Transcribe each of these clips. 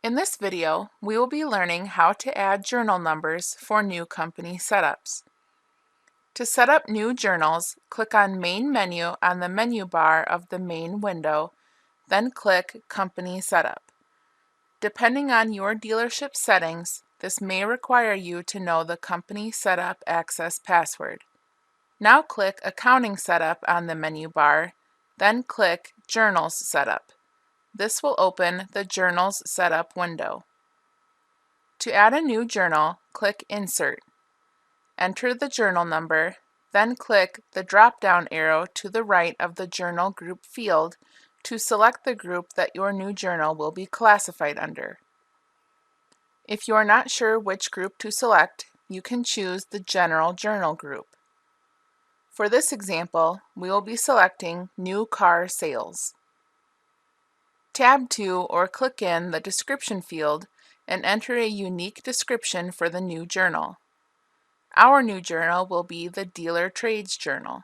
In this video, we will be learning how to add journal numbers for new company setups. To set up new journals, click on Main Menu on the menu bar of the main window, then click Company Setup. Depending on your dealership settings, this may require you to know the company setup access password. Now click Accounting Setup on the menu bar, then click Journals Setup. This will open the Journals Setup window. To add a new journal, click Insert. Enter the journal number, then click the drop-down arrow to the right of the Journal Group field to select the group that your new journal will be classified under. If you are not sure which group to select, you can choose the General Journal group. For this example, we will be selecting New Car Sales. Tab to or click in the description field and enter a unique description for the new journal. Our new journal will be the Dealer Trades Journal.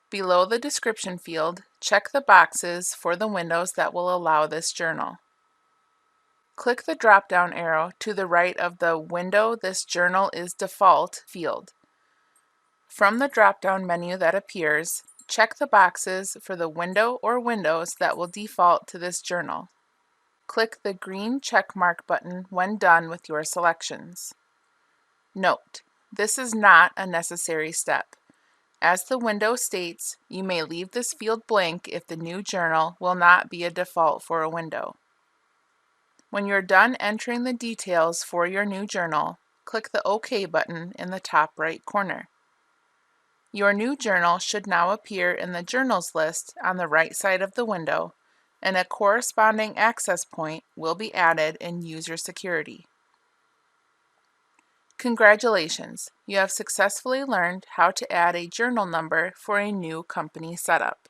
Below the description field, check the boxes for the windows that will allow this journal. Click the drop-down arrow to the right of the Window This Journal is Default field. From the drop-down menu that appears, check the boxes for the window or windows that will default to this journal. Click the green check mark button when done with your selections. Note, this is not a necessary step. As the window states, you may leave this field blank if the new journal will not be a default for a window. When you're done entering the details for your new journal, click the OK button in the top right corner. Your new journal should now appear in the Journals list on the right side of the window, and a corresponding access point will be added in User Security. Congratulations! You have successfully learned how to add a journal number for a new company setup.